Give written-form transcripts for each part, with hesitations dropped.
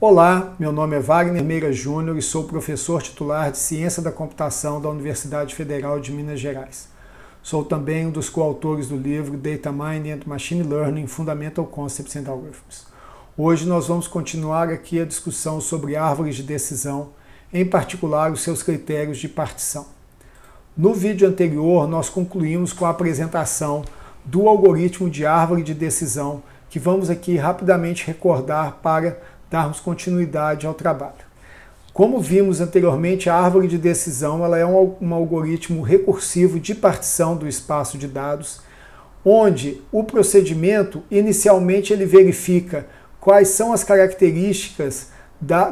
Olá, meu nome é Wagner Meira Júnior e sou professor titular de Ciência da Computação da Universidade Federal de Minas Gerais. Sou também um dos coautores do livro Data Mining and Machine Learning, Fundamental Concepts and Algorithms. Hoje nós vamos continuar aqui a discussão sobre árvores de decisão, em particular os seus critérios de partição. No vídeo anterior nós concluímos com a apresentação do algoritmo de árvore de decisão, que vamos aqui rapidamente recordar para darmos continuidade ao trabalho. Como vimos anteriormente, a árvore de decisão ela é um algoritmo recursivo de partição do espaço de dados, onde o procedimento, inicialmente, ele verifica quais são as características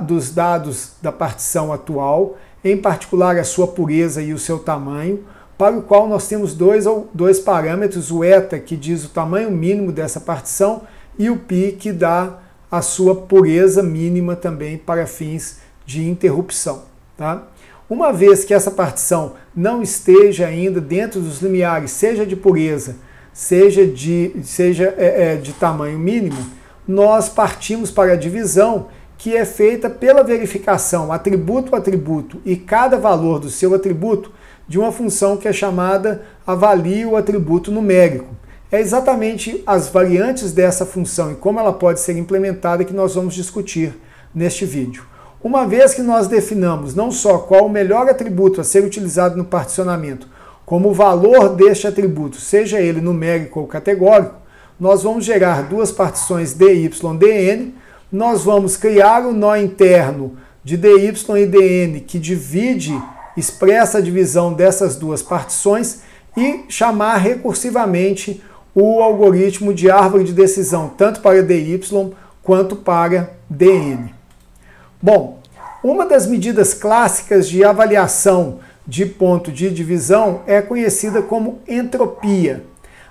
dos dados da partição atual, em particular a sua pureza e o seu tamanho, para o qual nós temos dois parâmetros, o eta, que diz o tamanho mínimo dessa partição, e o pi, que dá a sua pureza mínima também para fins de interrupção. Tá? Uma vez que essa partição não esteja ainda dentro dos limiares, seja de pureza, seja de tamanho mínimo, nós partimos para a divisão, que é feita pela verificação atributo a atributo e cada valor do seu atributo de uma função que é chamada avalie o atributo numérico. É exatamente as variantes dessa função e como ela pode ser implementada que nós vamos discutir neste vídeo. Uma vez que nós definamos não só qual o melhor atributo a ser utilizado no particionamento, como o valor deste atributo, seja ele numérico ou categórico, nós vamos gerar duas partições dy, dn, nós vamos criar o nó interno de dy e dn que expressa a divisão dessas duas partições e chamar recursivamente o algoritmo de árvore de decisão, tanto para dy quanto para dn. Bom, uma das medidas clássicas de avaliação de ponto de divisão é conhecida como entropia.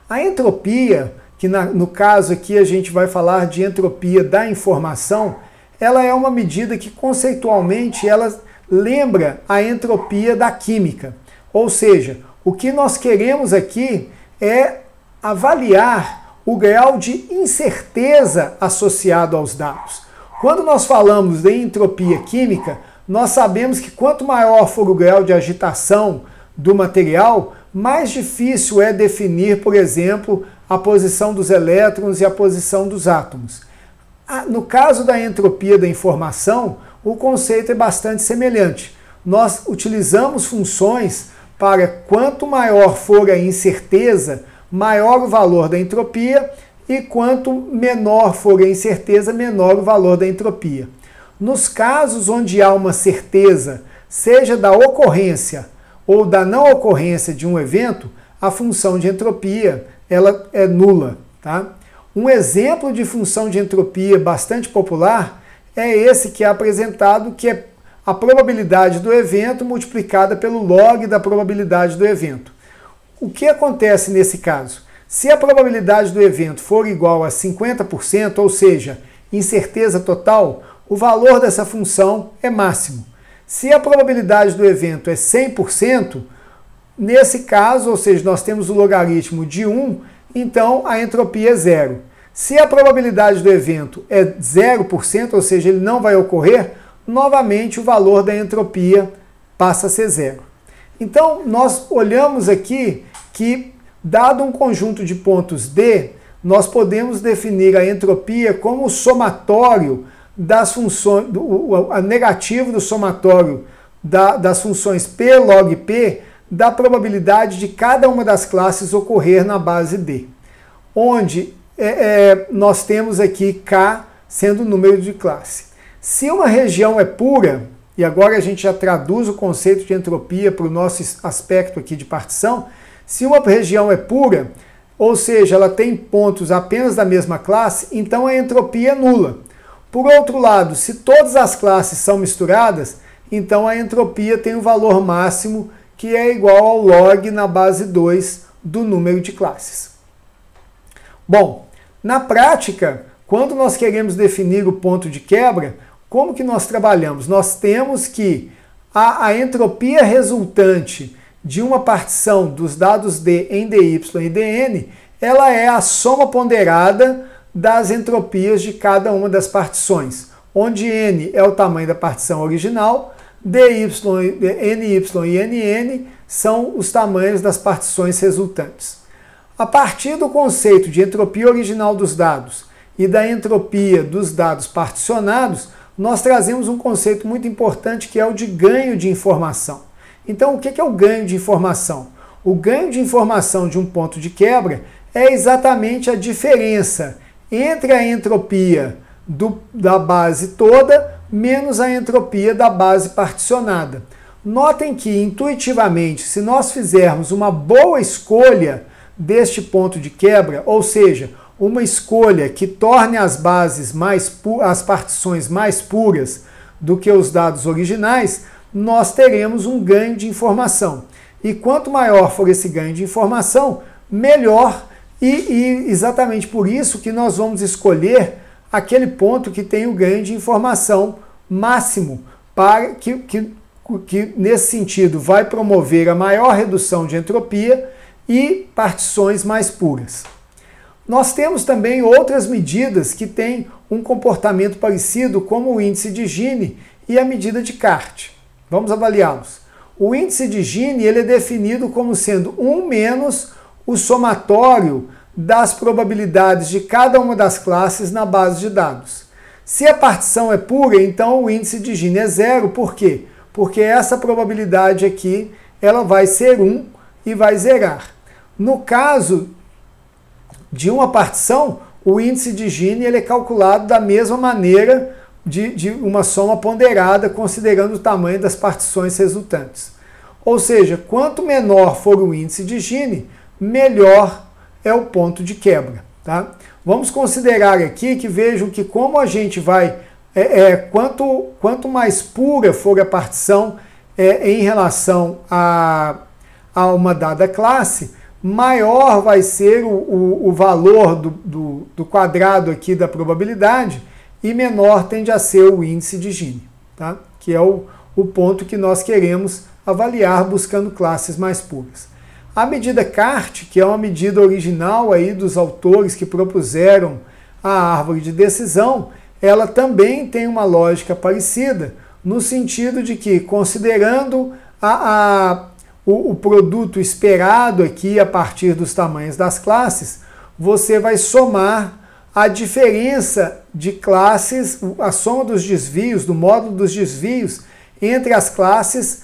A entropia, que no caso aqui a gente vai falar de entropia da informação, ela é uma medida que conceitualmente ela lembra a entropia da química. Ou seja, o que nós queremos aqui é avaliar o grau de incerteza associado aos dados. Quando nós falamos de entropia química, nós sabemos que quanto maior for o grau de agitação do material, mais difícil é definir, por exemplo, a posição dos elétrons e a posição dos átomos. No caso da entropia da informação, o conceito é bastante semelhante. Nós utilizamos funções para quanto maior for a incerteza, maior o valor da entropia, e quanto menor for a incerteza, menor o valor da entropia. Nos casos onde há uma certeza, seja da ocorrência ou da não ocorrência de um evento, a função de entropia ela é nula. Tá? Um exemplo de função de entropia bastante popular é esse que é apresentado, que é a probabilidade do evento multiplicada pelo log da probabilidade do evento. O que acontece nesse caso? Se a probabilidade do evento for igual a 50%, ou seja, incerteza total, o valor dessa função é máximo. Se a probabilidade do evento é 100%, nesse caso, ou seja, nós temos o logaritmo de 1, então a entropia é zero. Se a probabilidade do evento é 0%, ou seja, ele não vai ocorrer, novamente o valor da entropia passa a ser zero. Então, nós olhamos aqui que, dado um conjunto de pontos D, nós podemos definir a entropia como o somatório das funções, a negativo do somatório das funções P log P, da probabilidade de cada uma das classes ocorrer na base D. Onde nós temos aqui K sendo o número de classe. Se uma região é pura, e agora a gente já traduz o conceito de entropia para o nosso aspecto aqui de partição, se uma região é pura, ou seja, ela tem pontos apenas da mesma classe, então a entropia é nula. Por outro lado, se todas as classes são misturadas, então a entropia tem um valor máximo que é igual ao log na base 2 do número de classes. Bom, na prática, quando nós queremos definir o ponto de quebra, como que nós trabalhamos? Nós temos que a entropia resultante de uma partição dos dados D em dy e dn, ela é a soma ponderada das entropias de cada uma das partições. onde n é o tamanho da partição original, dy, ny e nn são os tamanhos das partições resultantes. A partir do conceito de entropia original dos dados e da entropia dos dados particionados, nós trazemos um conceito muito importante que é o de ganho de informação. Então, o que é o ganho de informação? O ganho de informação de um ponto de quebra é exatamente a diferença entre a entropia da base toda menos a entropia da base particionada. Notem que, intuitivamente, se nós fizermos uma boa escolha deste ponto de quebra, ou seja, uma escolha que torne as partições mais puras do que os dados originais, nós teremos um ganho de informação. E quanto maior for esse ganho de informação, melhor, e exatamente por isso que nós vamos escolher aquele ponto que tem o ganho de informação máximo, para que nesse sentido vai promover a maior redução de entropia e partições mais puras. Nós temos também outras medidas que têm um comportamento parecido, como o índice de Gini e a medida de Cart. Vamos avaliá-los. O índice de Gini ele é definido como sendo 1 menos o somatório das probabilidades de cada uma das classes na base de dados. Se a partição é pura, então o índice de Gini é 0. Por quê? Porque essa probabilidade aqui ela vai ser 1 e vai zerar. No caso de uma partição, o índice de Gini ele é calculado da mesma maneira de uma soma ponderada, considerando o tamanho das partições resultantes. Ou seja, quanto menor for o índice de Gini, melhor é o ponto de quebra. Tá? Vamos considerar aqui que vejam que como a gente vai... quanto mais pura for a partição em relação a uma dada classe, maior vai ser o valor do quadrado aqui da probabilidade e menor tende a ser o índice de Gini, tá? Que é o ponto que nós queremos avaliar buscando classes mais puras. A medida Cart, que é uma medida original aí dos autores que propuseram a árvore de decisão, ela também tem uma lógica parecida, no sentido de que, considerando o produto esperado aqui a partir dos tamanhos das classes, você vai somar a diferença de classes, a soma dos desvios, do módulo dos desvios entre as classes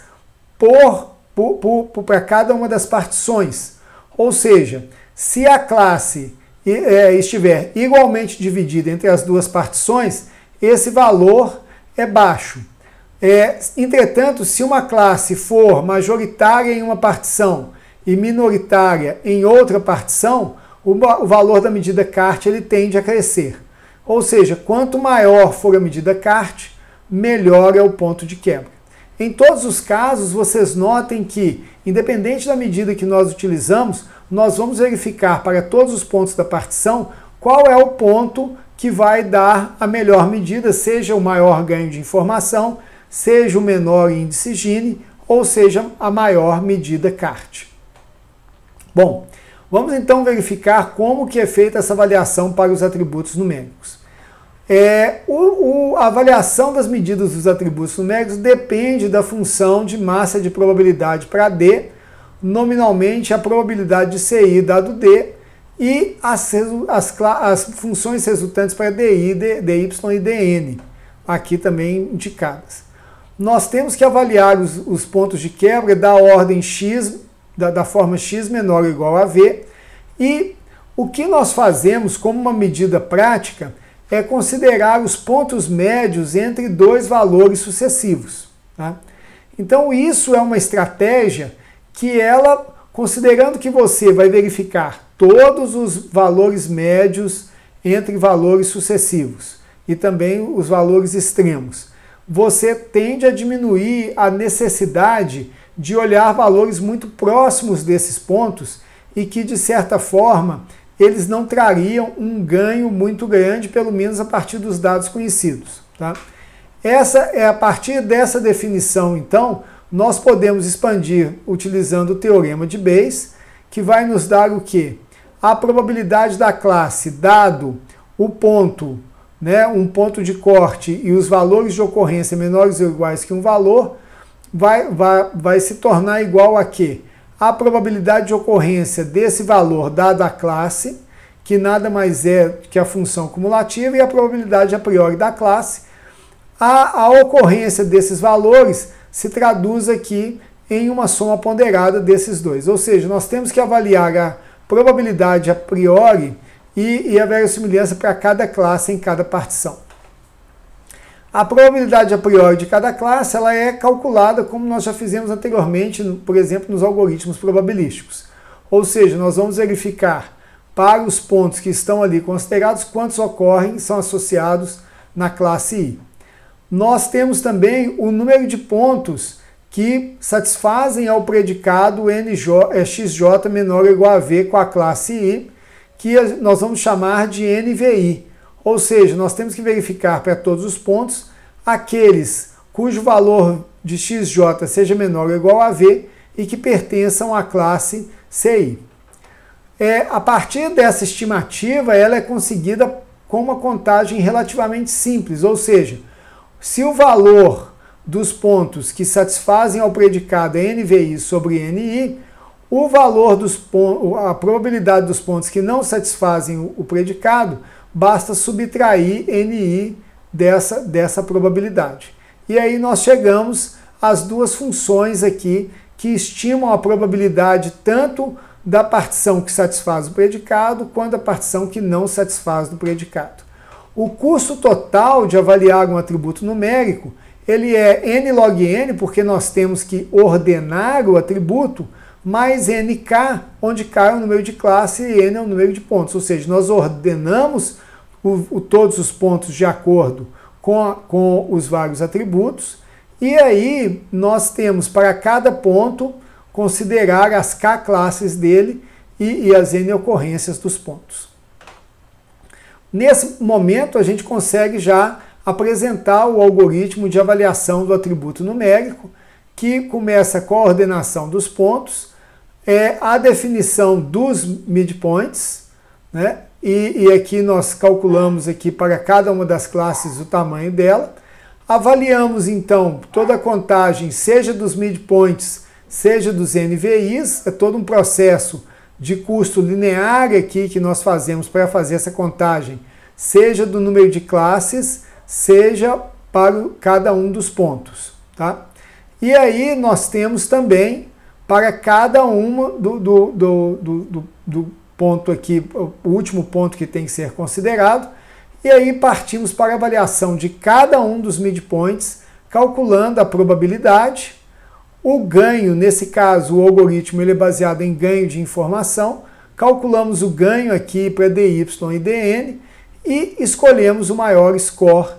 para cada uma das partições. Ou seja, se a classe estiver igualmente dividida entre as duas partições, esse valor é baixo. Entretanto, se uma classe for majoritária em uma partição e minoritária em outra partição, o valor da medida Cart ele tende a crescer. Ou seja, quanto maior for a medida Cart, melhor é o ponto de quebra. Em todos os casos, vocês notem que, independente da medida que nós utilizamos, nós vamos verificar para todos os pontos da partição qual é o ponto que vai dar a melhor medida, seja o maior ganho de informação, seja o menor índice Gini, ou seja a maior medida Cart. Bom, vamos então verificar como que é feita essa avaliação para os atributos numéricos. A avaliação das medidas dos atributos numéricos depende da função de massa de probabilidade para D, nominalmente a probabilidade de CI dado D, e as funções resultantes para DI, DY e DN, aqui também indicadas. Nós temos que avaliar os pontos de quebra da ordem x, da forma x menor ou igual a v, e o que nós fazemos como uma medida prática é considerar os pontos médios entre dois valores sucessivos. Tá? Então isso é uma estratégia que ela, considerando que você vai verificar todos os valores médios entre valores sucessivos e também os valores extremos, você tende a diminuir a necessidade de olhar valores muito próximos desses pontos e que, de certa forma, eles não trariam um ganho muito grande, pelo menos a partir dos dados conhecidos. Tá? A partir dessa definição, então, nós podemos expandir utilizando o teorema de Bayes, que vai nos dar o quê? A probabilidade da classe, dado o ponto né, um ponto de corte e os valores de ocorrência menores ou iguais que um valor, vai se tornar igual a quê? A probabilidade de ocorrência desse valor dada a classe, que nada mais é que a função cumulativa, e a probabilidade a priori da classe. A ocorrência desses valores se traduz aqui em uma soma ponderada desses dois. Ou seja, nós temos que avaliar a probabilidade a priori e a verossimilhança para cada classe em cada partição. A probabilidade a priori de cada classe ela é calculada como nós já fizemos anteriormente, por exemplo, nos algoritmos probabilísticos. Ou seja, nós vamos verificar para os pontos que estão ali considerados quantos ocorrem são associados na classe I. Nós temos também o número de pontos que satisfazem ao predicado XJ menor ou igual a V com a classe I, que nós vamos chamar de NVI. Ou seja, nós temos que verificar para todos os pontos aqueles cujo valor de XJ seja menor ou igual a V e que pertençam à classe CI. A partir dessa estimativa, ela é conseguida com uma contagem relativamente simples, ou seja, se o valor dos pontos que satisfazem ao predicado é NVI sobre NI, o valor dos pontos, a probabilidade dos pontos que não satisfazem o predicado, basta subtrair NI dessa probabilidade. E aí nós chegamos às duas funções aqui que estimam a probabilidade tanto da partição que satisfaz o predicado quanto da partição que não satisfaz o predicado. O custo total de avaliar um atributo numérico, ele é n log n, porque nós temos que ordenar o atributo, mais nk, onde k é o número de classe e n é o número de pontos. Ou seja, nós ordenamos todos os pontos de acordo com os vários atributos, e aí nós temos para cada ponto considerar as k classes dele e as n ocorrências dos pontos. Nesse momento a gente consegue já apresentar o algoritmo de avaliação do atributo numérico, que começa com a ordenação dos pontos, a definição dos midpoints, né? E aqui nós calculamos aqui para cada uma das classes o tamanho dela. Avaliamos então toda a contagem, seja dos midpoints, seja dos NVIs, é todo um processo de custo linear aqui que nós fazemos para fazer essa contagem, seja do número de classes, seja para cada um dos pontos, tá? E aí nós temos também para cada uma do ponto aqui, o último ponto que tem que ser considerado, e aí partimos para a avaliação de cada um dos midpoints, calculando a probabilidade. O ganho, nesse caso, o algoritmo ele é baseado em ganho de informação, calculamos o ganho aqui para dy e dn e escolhemos o maior score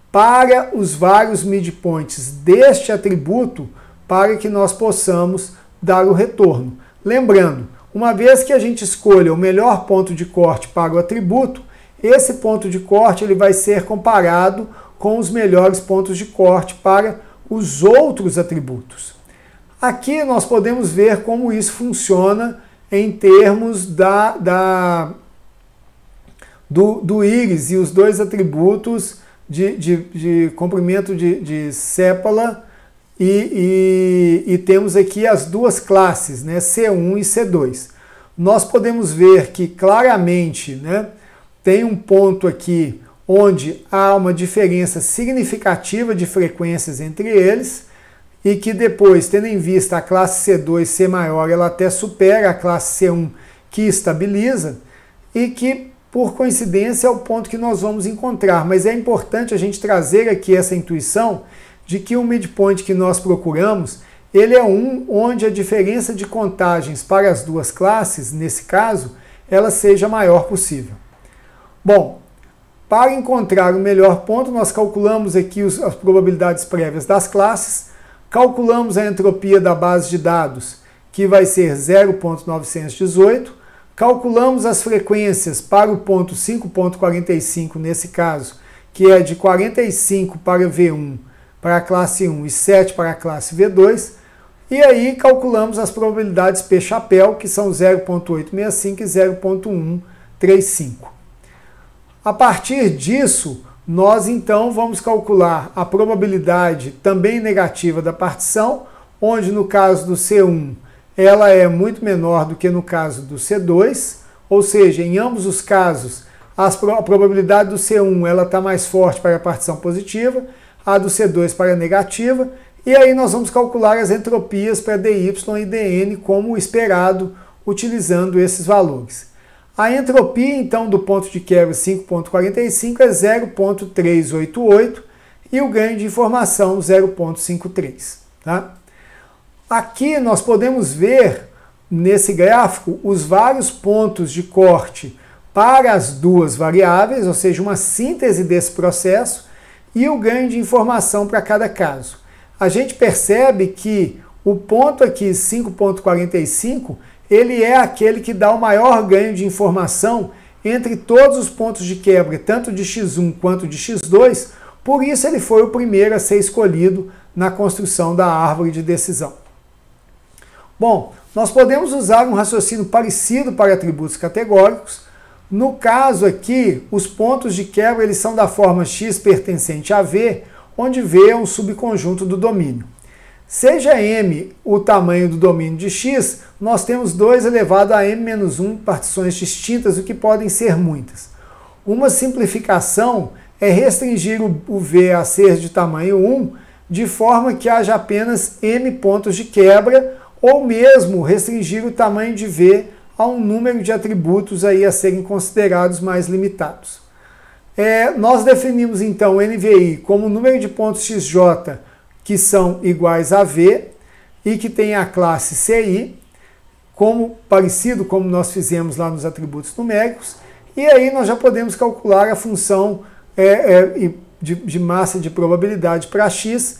para os vários midpoints deste atributo para que nós possamos dar o retorno. Lembrando, uma vez que a gente escolha o melhor ponto de corte para o atributo, esse ponto de corte ele vai ser comparado com os melhores pontos de corte para os outros atributos. Aqui nós podemos ver como isso funciona em termos do íris e os dois atributos de comprimento de sépala e temos aqui as duas classes, né, C1 e C2. Nós podemos ver que claramente, né, tem um ponto aqui onde há uma diferença significativa de frequências entre eles e que depois, tendo em vista a classe C2 ser maior, ela até supera a classe C1 que estabiliza e que, por coincidência, é o ponto que nós vamos encontrar. Mas é importante a gente trazer aqui essa intuição de que o midpoint que nós procuramos, ele é onde a diferença de contagens para as duas classes, nesse caso, ela seja a maior possível. Bom, para encontrar o melhor ponto, nós calculamos aqui as probabilidades prévias das classes, calculamos a entropia da base de dados, que vai ser 0.918, calculamos as frequências para o ponto 5.45, nesse caso, que é de 45 para V1 para a classe 1 e 7 para a classe V2, e aí calculamos as probabilidades P-chapéu, que são 0.865 e 0.135. A partir disso, nós então vamos calcular a probabilidade também negativa da partição, onde no caso do C1 ela é muito menor do que no caso do C2, ou seja, em ambos os casos a probabilidade do C1 ela está mais forte para a partição positiva, a do C2 para a negativa, e aí nós vamos calcular as entropias para dy e dn como esperado, utilizando esses valores. A entropia, então, do ponto de quebra 5,45 é 0,388 e o ganho de informação 0,53. Tá? Aqui nós podemos ver, nesse gráfico, os vários pontos de corte para as duas variáveis, ou seja, uma síntese desse processo, e o ganho de informação para cada caso. A gente percebe que o ponto aqui, 5,45, ele é aquele que dá o maior ganho de informação entre todos os pontos de quebra, tanto de x1 quanto de x2, por isso ele foi o primeiro a ser escolhido na construção da árvore de decisão. Bom, nós podemos usar um raciocínio parecido para atributos categóricos. No caso aqui, os pontos de quebra eles são da forma x pertencente a V, onde V é um subconjunto do domínio. Seja M o tamanho do domínio de x, nós temos 2 elevado a m-1 partições distintas, o que podem ser muitas. Uma simplificação é restringir o V a ser de tamanho 1, de forma que haja apenas m pontos de quebra, ou mesmo restringir o tamanho de V a um número de atributos aí a serem considerados mais limitados. Nós definimos então NVI como o número de pontos XJ que são iguais a V e que tem a classe CI, parecido como nós fizemos lá nos atributos numéricos, e aí nós já podemos calcular a função de massa de probabilidade para X,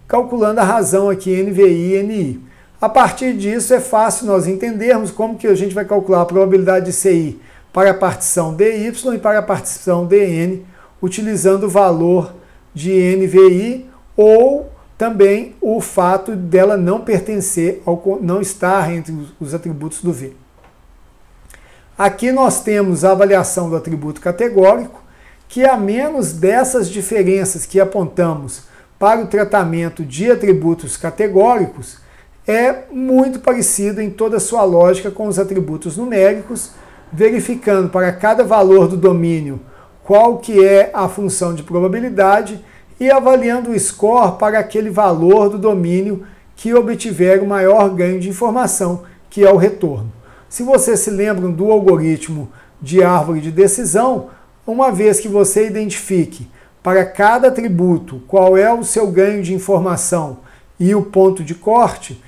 calculando a razão aqui NVI e NI. A partir disso é fácil nós entendermos como que a gente vai calcular a probabilidade de CI para a partição DY e para a partição DN, utilizando o valor de NVI ou também o fato dela não pertencer, não estar entre os atributos do V. Aqui nós temos a avaliação do atributo categórico, que a menos dessas diferenças que apontamos para o tratamento de atributos categóricos, é muito parecido em toda a sua lógica com os atributos numéricos, verificando para cada valor do domínio qual que é a função de probabilidade e avaliando o score para aquele valor do domínio que obtiver o maior ganho de informação, que é o retorno. Se vocês se lembram do algoritmo de árvore de decisão, uma vez que você identifique para cada atributo qual é o seu ganho de informação e o ponto de corte,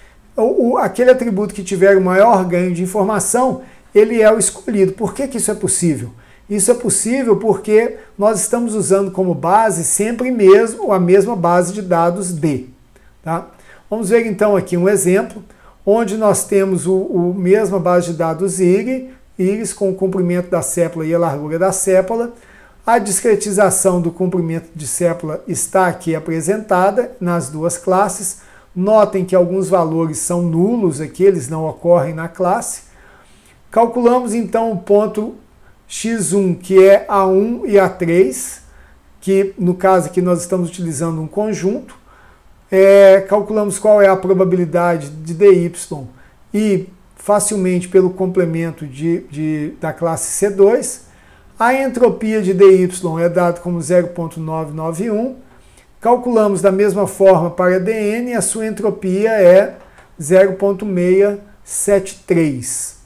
aquele atributo que tiver o maior ganho de informação, ele é o escolhido. Por que isso é possível? Isso é possível porque nós estamos usando como base sempre a mesma base de dados D. Tá? Vamos ver então aqui um exemplo, onde nós temos a mesma base de dados íris com o comprimento da sépala e a largura da sépala. A discretização do comprimento de sépala está aqui apresentada nas duas classes. Notem que alguns valores são nulos aqui, eles não ocorrem na classe. Calculamos então o ponto x1, que é A1 e A3, que no caso aqui nós estamos utilizando um conjunto. Calculamos qual é a probabilidade de dy e facilmente pelo complemento da classe C2. A entropia de dy é dada como 0,991. Calculamos da mesma forma para dn e a sua entropia é 0,673.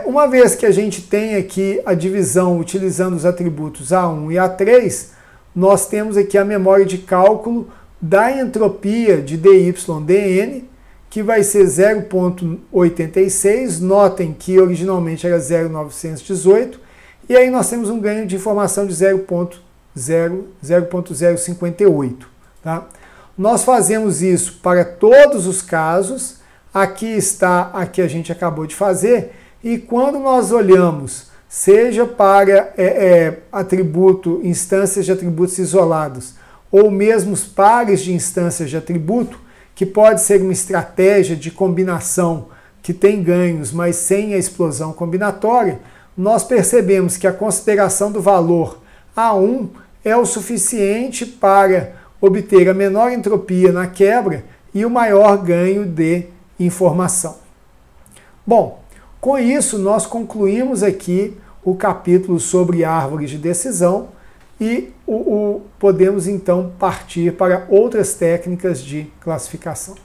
Uma vez que a gente tem aqui a divisão utilizando os atributos A1 e A3, nós temos aqui a memória de cálculo da entropia de dy/dn, que vai ser 0,86. Notem que originalmente era 0,918, e aí nós temos um ganho de informação de 0,058. Tá? Nós fazemos isso para todos os casos. Aqui está a que a gente acabou de fazer. E quando nós olhamos, seja para instâncias de atributos isolados, ou mesmo os pares de instâncias de atributo, que pode ser uma estratégia de combinação que tem ganhos, mas sem a explosão combinatória, nós percebemos que a consideração do valor A1 é o suficiente para obter a menor entropia na quebra e o maior ganho de informação. Bom, com isso nós concluímos aqui o capítulo sobre árvores de decisão e podemos então partir para outras técnicas de classificação.